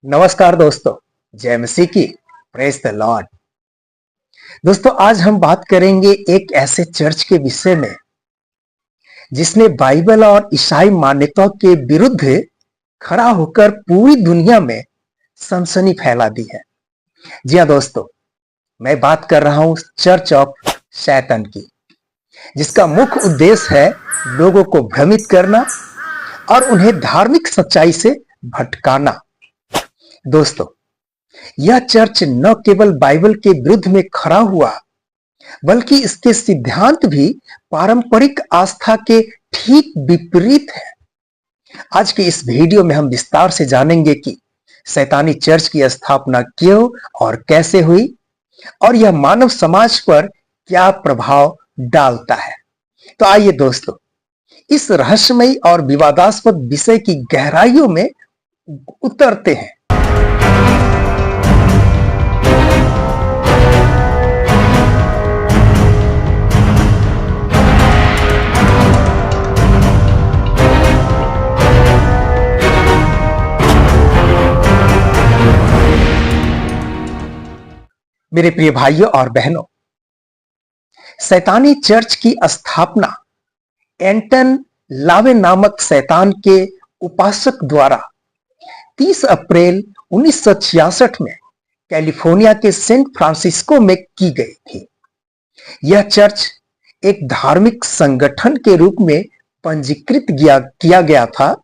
नमस्कार दोस्तों, जय मसीह की। Praise the Lord. दोस्तों, आज हम बात करेंगे एक ऐसे चर्च के विषय में जिसने बाइबल और ईसाई मान्यताओं के विरुद्ध खड़ा होकर पूरी दुनिया में सनसनी फैला दी है। जी हाँ दोस्तों, मैं बात कर रहा हूं चर्च ऑफ सैटन की, जिसका मुख्य उद्देश्य है लोगों को भ्रमित करना और उन्हें धार्मिक सच्चाई से भटकाना। दोस्तों, यह चर्च न केवल बाइबल के विरुद्ध में खड़ा हुआ, बल्कि इसके सिद्धांत भी पारंपरिक आस्था के ठीक विपरीत है। आज के इस वीडियो में हम विस्तार से जानेंगे कि शैतानी चर्च की स्थापना क्यों और कैसे हुई और यह मानव समाज पर क्या प्रभाव डालता है। तो आइए दोस्तों, इस रहस्यमयी और विवादास्पद विषय की गहराइयों में उतरते हैं। मेरे प्रिय भाइयों और बहनों, शैतानी चर्च की स्थापना एंटन लावे नामक शैतान के उपासक द्वारा 30 अप्रैल 1966 में कैलिफोर्निया के सेंट फ्रांसिस्को में की गई थी। यह चर्च एक धार्मिक संगठन के रूप में पंजीकृत किया गया था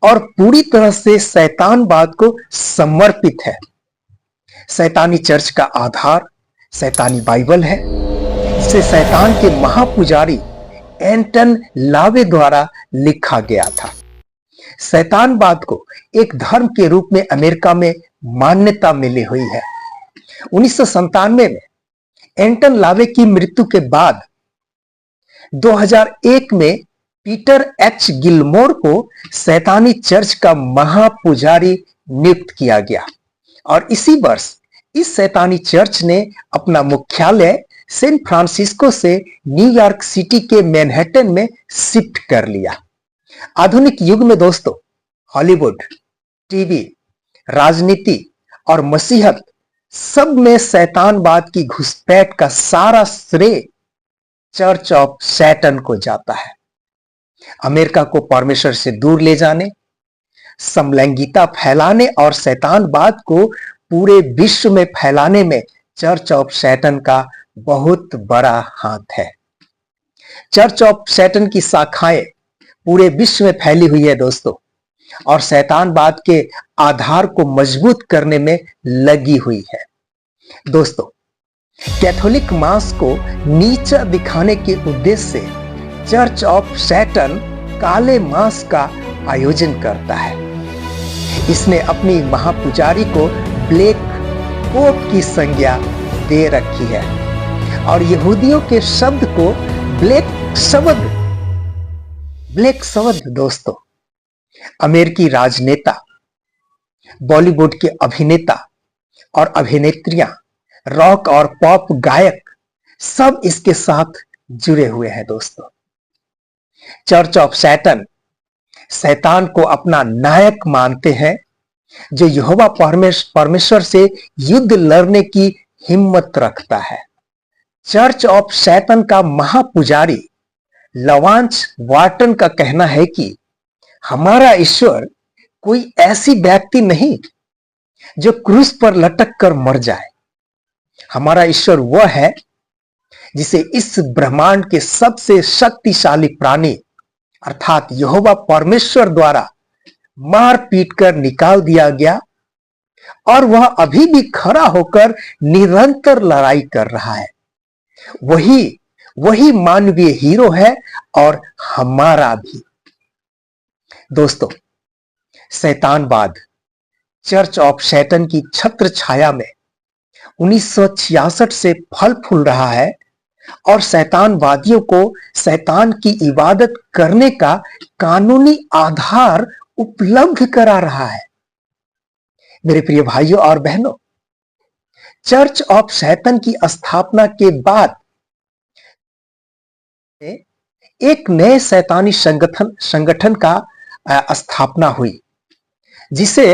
और पूरी तरह से शैतानवाद को समर्पित है। शैतानी चर्च का आधार शैतानी बाइबल है, जिसे शैतान के महापुजारी एंटन लावे द्वारा लिखा गया था। शैतानवाद को एक धर्म के रूप में अमेरिका में मान्यता मिली हुई है। 1997 में एंटन लावे की मृत्यु के बाद 2001 में पीटर एच गिलमोर को शैतानी चर्च का महापुजारी नियुक्त किया गया और इसी वर्ष इस शैतानी चर्च ने अपना मुख्यालय सैन फ्रांसिस्को से न्यूयॉर्क सिटी के मैनहट्टन में शिफ्ट कर लिया। आधुनिक युग में दोस्तों, हॉलीवुड, टीवी, राजनीति और मसीहत सब में शैतानवाद की घुसपैठ का सारा श्रेय चर्च ऑफ सैटन को जाता है। अमेरिका को परमेश्वर से दूर ले जाने, समलैंगिकता फैलाने और शैतानवाद को पूरे विश्व में फैलाने में चर्च ऑफ सैटन का बहुत बड़ा हाथ है। चर्च ऑफ सैटन की शाखाएं पूरे विश्व में फैली हुई है दोस्तों, और शैतानवाद के आधार को मजबूत करने में लगी हुई है। दोस्तों, कैथोलिक मास को नीचा दिखाने के उद्देश्य से चर्च ऑफ सैटन काले मास का आयोजन करता है। इसने अपनी महापुजारी को ब्लैक पोप की संज्ञा दे रखी है और यहूदियों के शब्द को ब्लैक शब्द दोस्तों, अमेरिकी राजनेता, बॉलीवुड के अभिनेता और अभिनेत्रियां, रॉक और पॉप गायक सब इसके साथ जुड़े हुए हैं दोस्तों। चर्च ऑफ सैटन शैतान को अपना नायक मानते हैं, जो यहोवा परमेश्वर से युद्ध लड़ने की हिम्मत रखता है। चर्च ऑफ सैटन का महापुजारी लवांच वार्टन का कहना है कि हमारा ईश्वर कोई ऐसी व्यक्ति नहीं जो क्रूस पर लटक कर मर जाए। हमारा ईश्वर वह है जिसे इस ब्रह्मांड के सबसे शक्तिशाली प्राणी अर्थात यहोवा परमेश्वर द्वारा मार पीट कर निकाल दिया गया और वह अभी भी खड़ा होकर निरंतर लड़ाई कर रहा है। वही मानवीय हीरो है और हमारा भी। दोस्तों, शैतानवाद चर्च ऑफ सैटन की छत्र छाया में 1966 से फल फूल रहा है और शैतानवादियों को शैतान की इबादत करने का कानूनी आधार उपलब्ध करा रहा है। मेरे प्रिय भाइयों और बहनों, चर्च ऑफ सैटन की स्थापना के बाद एक नए शैतानी संगठन का स्थापना हुई, जिसे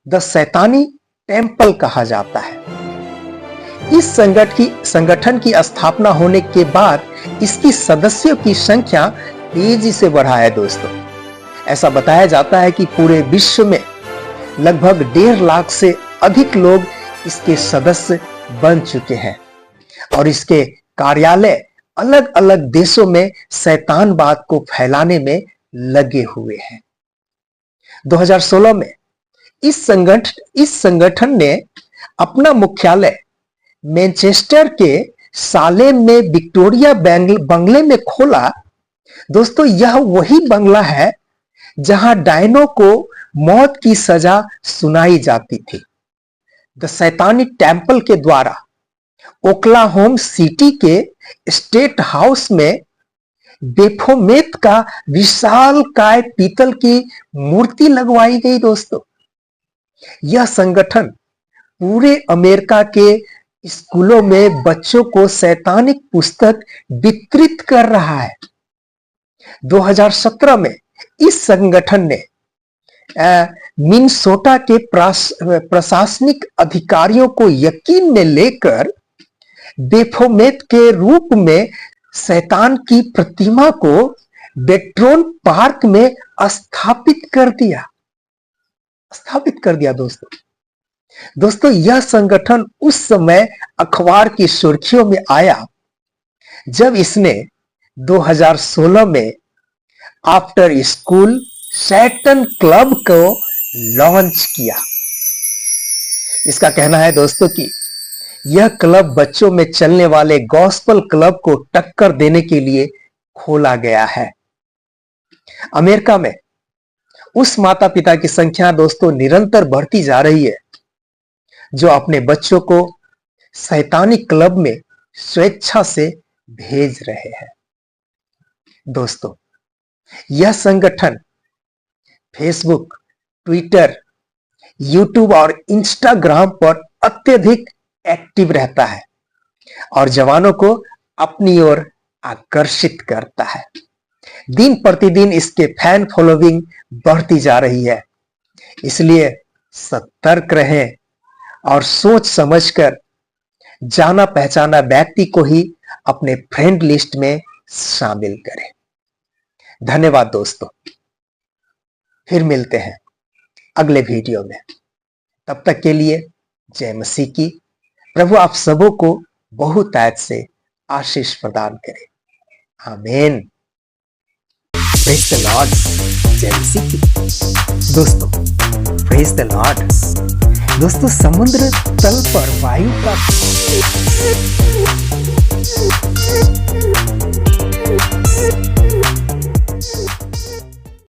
द शैतानी टेम्पल कहा जाता है। इस संगठन की स्थापना होने के बाद इसकी सदस्यों की संख्या तेजी से बढ़ा है दोस्तों। ऐसा बताया जाता है कि पूरे विश्व में लगभग 1.5 लाख से अधिक लोग इसके सदस्य बन चुके हैं और इसके कार्यालय अलग अलग देशों में शैतानवाद को फैलाने में लगे हुए हैं। 2016 में इस संगठन ने अपना मुख्यालय मैनचेस्टर के सालेम में विक्टोरिया बंगले में खोला। दोस्तों, यह वही बंगला है जहां डायनो को मौत की सजा सुनाई जाती थी। द शैतानी टेम्पल के द्वारा ओक्लाहोमा सिटी के स्टेट हाउस में बेफोमेत का विशाल काय पीतल की मूर्ति लगवाई गई। दोस्तों, यह संगठन पूरे अमेरिका के स्कूलों में बच्चों को शैतानिक पुस्तक वितरित कर रहा है। 2017 में इस संगठन ने मिनेसोटा के प्रशासनिक अधिकारियों को यकीन में लेकर बेफोमेत के रूप में शैतान की प्रतिमा को बेट्रोन पार्क में स्थापित कर दिया दोस्तों, यह संगठन उस समय अखबार की सुर्खियों में आया जब इसने 2016 में आफ्टर स्कूल सैटन क्लब को लॉन्च किया। इसका कहना है दोस्तों कि यह क्लब बच्चों में चलने वाले गॉस्पल क्लब को टक्कर देने के लिए खोला गया है। अमेरिका में उस माता पिता की संख्या दोस्तों निरंतर बढ़ती जा रही है जो अपने बच्चों को शैतानी क्लब में स्वेच्छा से भेज रहे हैं। दोस्तों, यह संगठन फेसबुक, ट्विटर, यूट्यूब और इंस्टाग्राम पर अत्यधिक एक्टिव रहता है और जवानों को अपनी ओर आकर्षित करता है। दिन प्रतिदिन इसके फैन फॉलोइंग बढ़ती जा रही है। इसलिए सतर्क रहें और सोच समझकर जाना पहचाना व्यक्ति को ही अपने फ्रेंड लिस्ट में शामिल करें। धन्यवाद दोस्तों, फिर मिलते हैं अगले वीडियो में। तब तक के लिए जय मसीह की। प्रभु आप सबों को बहुतायत से आशीष प्रदान करे। आमीन। Praise the Lord. जय मसीह की। दोस्तों, प्रेज द लॉर्ड। दोस्तों, समुद्र तल पर वायु का